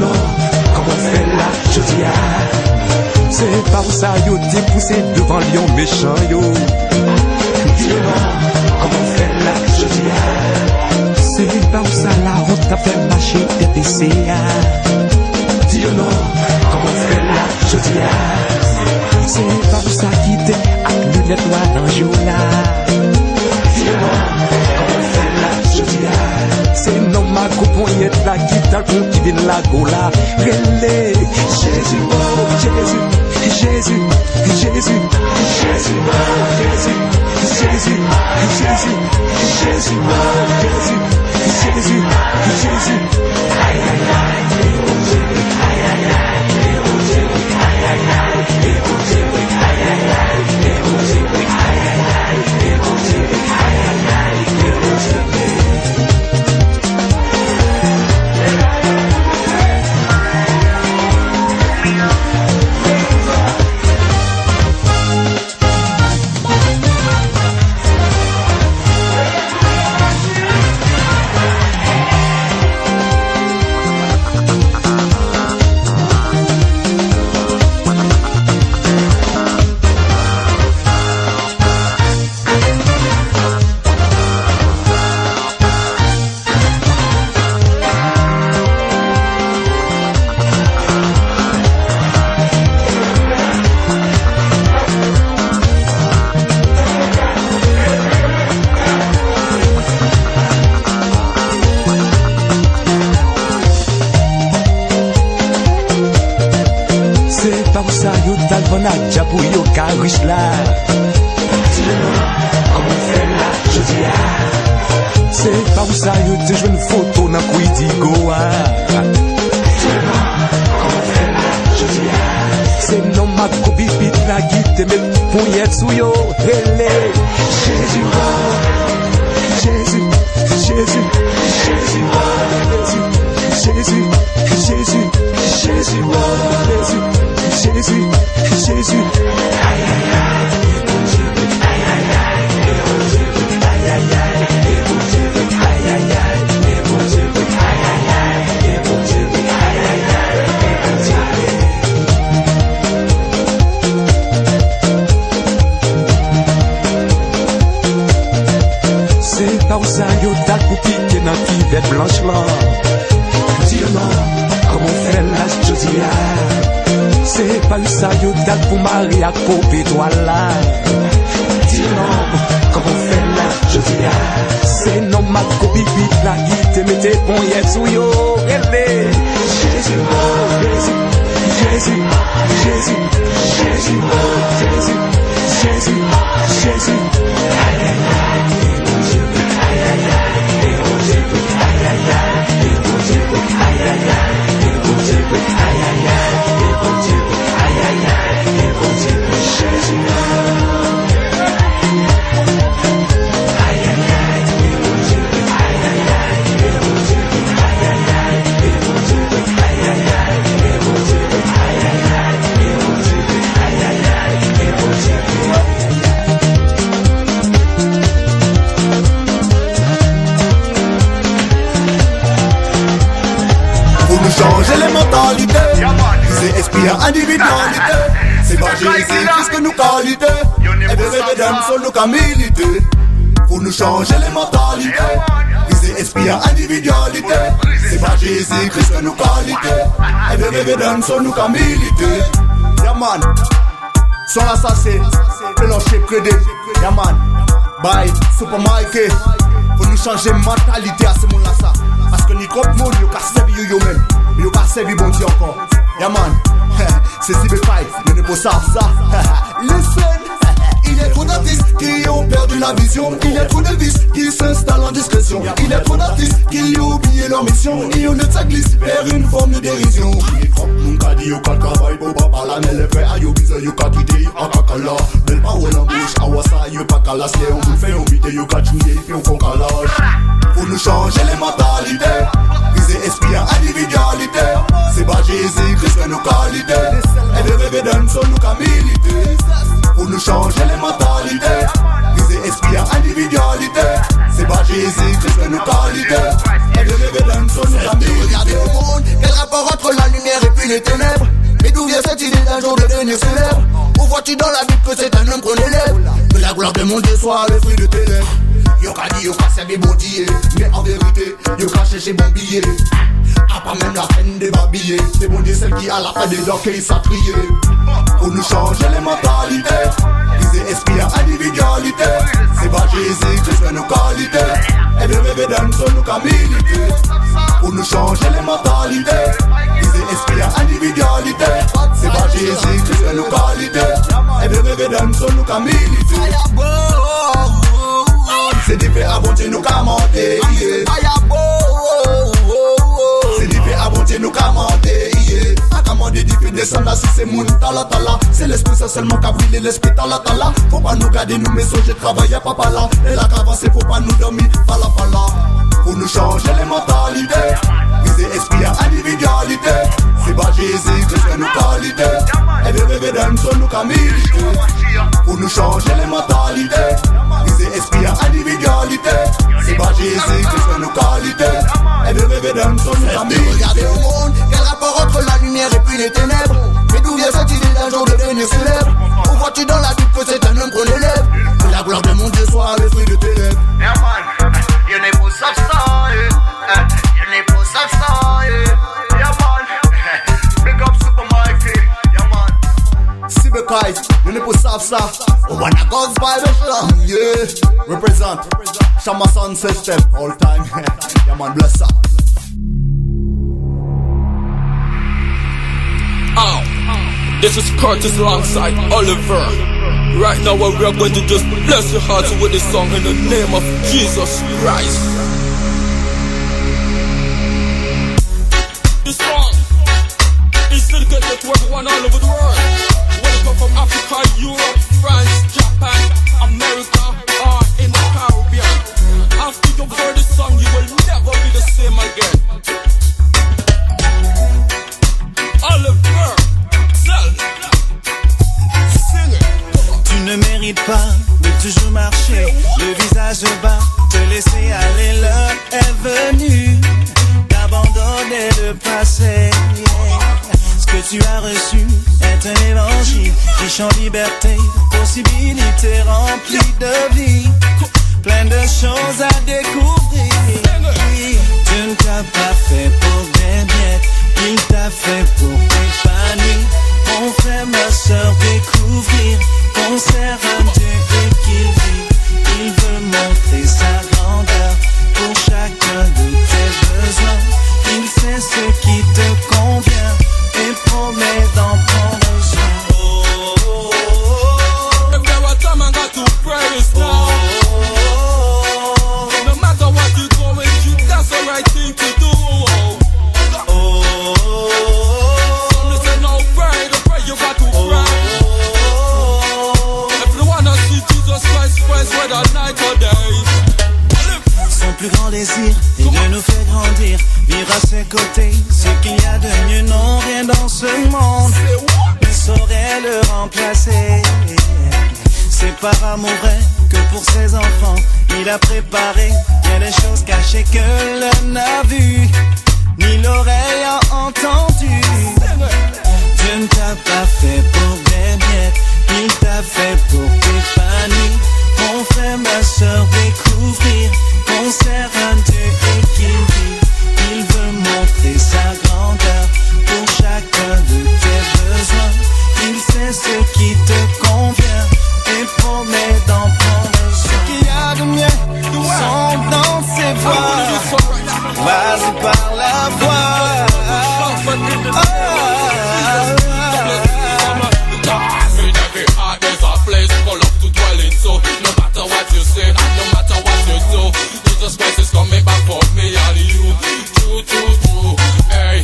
non, comment faire là, je dis ah. C'est pas où ça yo t'es poussé devant lion méchant yo. Dis non, comment faire là, je dis ah. C'est pas où ça la route t'a fait marcher tes PC ah. Dis non, comment faire là, je dis ah. C'est pas où ça qui t'es avec lunettes noires dans jour là. Dis non, comment faire là, je dis ah. C'est non ma couponnette la guitare pour qui vient la gola. Relais, Jésus, oh Jésus, Jésus, Jésus, Jésus, oh Jésus, Jésus, Jésus, Jésus, oh Jésus, Jésus, Jésus. Aïe aïe aïe, aïe aïe aïe, oh Jésus, aïe aïe aïe, oh Jésus, aïe aïe aïe, oh Jésus, aïe aïe aïe, oh Jésus, aïe aïe aïe, oh Jésus. C'est pas où ça yo te joue une photo dans Quidigo c'est non ma copie pit la guide te met poignette sous yo relé Jésus oh Jésus Jésus Jésus oh Jésus Jésus Jésus oh Jésus Jésus Jésus aïe aïe aïe aïe aïe aïe aïe aïe c'est pas où ça yo dal pour piquer dans pivette blanche là. Dis non, comment faire là je dis ah. C'est pas où ça yo dal pour marier à couper toi là. Dis non, comment faire là je dis ah. C'est non ma copie vite la guide mettez poignette sous yo relé Jésus oh Jésus Jésus Jésus Jésus oh Jésus Jésus Jésus aïe aïe aïe aïe aïe aïe oh Jésus aïe aïe aïe oh Jésus aïe aïe aïe oh Jésus aïe aïe aïe oh Jésus aïe aïe aïe oh Jésus Jésus changer les mentalités, c'est esprit à individualité. C'est pas Jésus-Christ que nous qualité. Et bébé mesdames sont nous qu'à militer. Pour nous changer les mentalités, c'est esprit à individualité. C'est pas Jésus-Christ que nous qualité. Et bébé mesdames sont nous qu'à militer. Yaman, son assassin, pélanché crédit. Yaman, bye, super Mike. Pour nous changer mentalité à ce monde-là ça. Parce que ni trop de monde, yo ka servi yo même. Yo ka servi bon Dieu encore. Yeah man, c'est si bépaille, yo ne peut savoir ça. Listen, il est trop d'artistes qui ont perdu la vision. Il est trop de vices qui s'installent en discrétion. Il est trop d'artistes qui ont oublié leur mission. Et on ne ça glisse vers une forme de dérision. Il est trop moun ka di yo ka travail pour papa la mais les frères a yo bizarre yo ka quitter yo a kakala. Belle parole en bouche, a wasa yo pas kalas. On vous fait on vite yo ka chouiller puis on font calage. Pour nous changer les mentalités, viser esprit à individualité. C'est pas Jésus-Christ que nous qualité. Et de rêver d'un son nous qu'à militer. Pour nous changer les mentalités, viser esprit à individualité. C'est pas Jésus-Christ que nous qualité. Et de rêver d'un son nous qu'à militer. Regardez au monde, quel rapport rapport entre la lumière et puis les ténèbres? Mais d'où vient cette idée d'un jour de devenir célèbre? Où vois-tu dans la Bible que c'est un homme qu'on élève? Que la gloire de mon Dieu soit le fruit de tes lèvres. Yo ka dit, yo ka servi bon Dieu, mais en vérité, yo ka chercher bon billet. A pas même la peine de babiller. C'est bon Dieu celle qui a la fin des dents qui s'attrier. Pour nous changer les mentalités, viser esprit à individualité. C'est pas Jésus Christ que nos qualités. Et bien bébé donne son nous qu'à militer. Pour nous changer les mentalités, viser esprit à individualité. C'est pas Jésus Christ que nos qualités. Et bien bébé donne son nous qu'à militer. C'est des faits à bon Dieu nous qu'à monter. C'est des faits à bon Dieu nous qu'à monter. A commandé d'y descendre là si c'est moun tala tala. C'est l'esprit ça seulement qu'a brûlé l'esprit tala tala. Faut pas nous garder nous mais j'ai travaillé papa là. Et la cavasse faut pas nous dormir pala pala. Pour nous changer les mentalités, viser esprit à individualité. C'est pas Jésus Christ que nous qualités. Et bien bébé donne son nous qu'à militer. Pour nous changer les mentalités, viser esprit à individualité. C'est pas Jésus Christ que nous qualités. Et bien bébé donne son nous qu'à militer. Regardez au monde, quel rapport entre la lumière et puis les ténèbres? Mais d'où vient cette idée d'un jour de devenir célèbre? Où vois-tu dans la Bible que c'est un homme qu'on élève? Que la gloire de mon Dieu soit le fruit de tes lèvres. Yeah man, you n'es pas ça, you n'es pas ça, yeah man. Big up Super Mikey, yeah man. Cyberkite, you n'es pas ça. Oh when I goes by the show, yeah. Represent, Shama Sound System, all time. Yeah man, bless up. This is Curtis alongside Oliver. Right now we are going to just bless your hearts with this song in the name of Jesus Christ. This song is dedicated to everyone all over the world. Whether you come from Africa, Europe, France, Japan, America, or in the Caribbean. After you've heard this song, you will never be the same again. Oliver. Tu ne mérites pas de toujours marcher le visage bas, te laisser aller. L'heure est venue d'abandonner le passé. Ce que tu as reçu est un évangile riche en liberté, possibilités remplies de vie, plein de choses à découvrir. Dieu ne t'a pas fait pour des miettes, il t'a fait pour t'épanouir. Mon frère, ma soeur, découvrir qu'on sert un Dieu et qu'il vit. Il veut montrer sa grandeur pour chacun de tes besoins. Il sait ce qui te convient et promet d'en prendre soin. Oh, oh, oh. If there was time I got to praise now. No matter what you're going through, that's the right thing to do. You got to cry. If you wanna see Jesus Christ, whether night or day. Son plus grand désir est de nous faire grandir, vivre à ses côtés. Ce qu'il y a de mieux, non, rien dans ce monde ne saurait le remplacer. C'est par amour vrai que pour ses enfants, il a préparé bien des choses cachées que l'œil n'a vues, ni l'oreille a entendu. Dieu ne t'a pas fait pour des miettes, il t'a fait pour t'épanouir. Mon frère, ma soeur, découvrir qu'on sert un Dieu et qu'il vit. Il veut montrer sa grandeur pour chacun de tes besoins. Il sait ce qui te convient et promet d'en prendre soin. Ce qu'il y a de mieux sont dans ses voies. Vas-y par la voix. So no matter what you say, no matter what you do, Jesus Christ is coming back for me and you. True, true, true. Hey,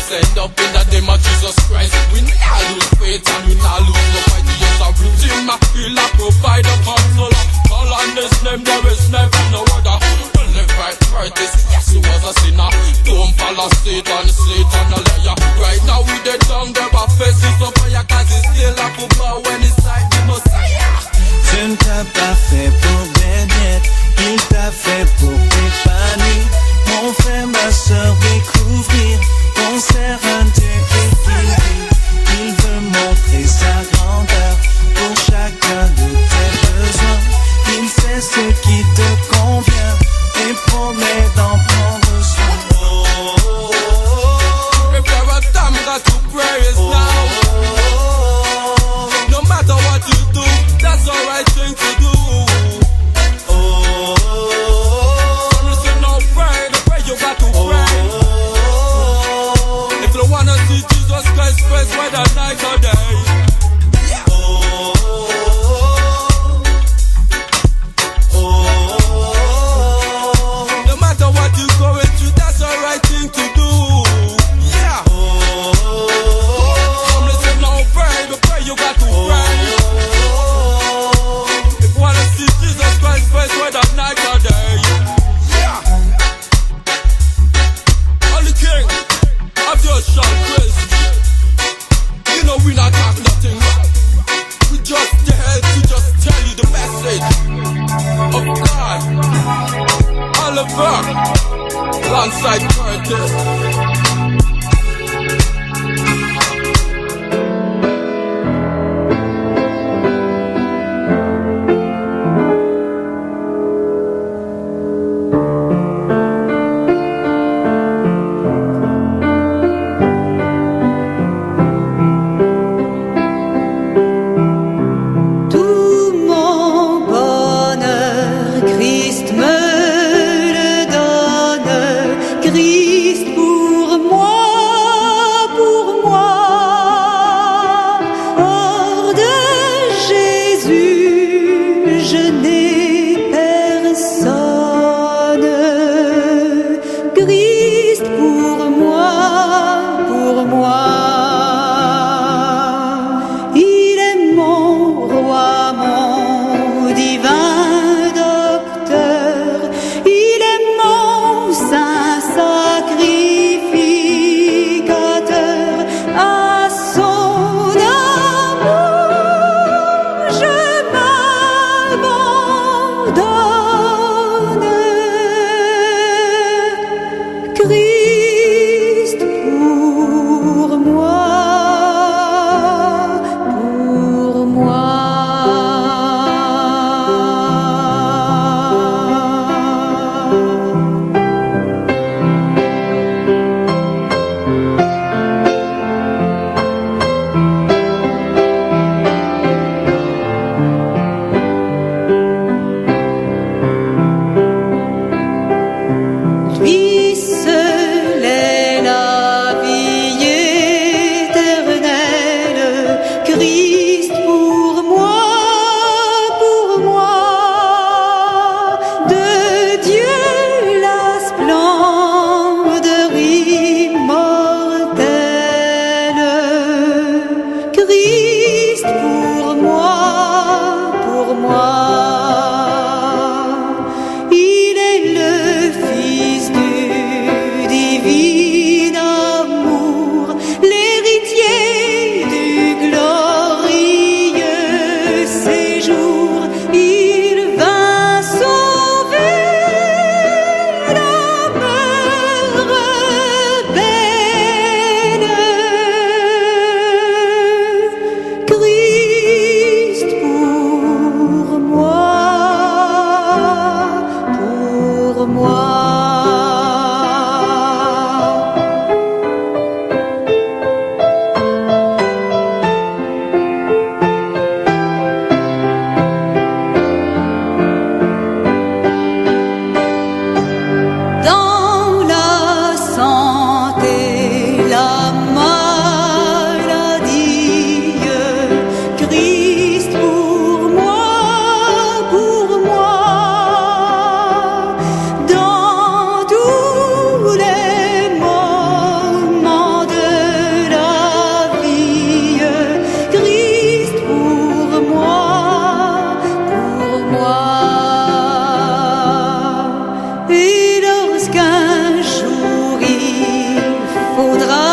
stand up in the name of Jesus Christ. We not lose faith and we not lose no fight. Yes, I'm redeemer, healer, provider, counselor. Call on this name, there is never no other. Only right is yes, he was a sinner. Don't follow Satan, Satan a liar. Right now we dead down there, but faces of fire, cause he's still up above when it's like the Messiah. Dieu ne t'a pas fait pour des miettes, il t'a fait pour t'épanouir. Mon frère, ma soeur, découvrir qu'on faudra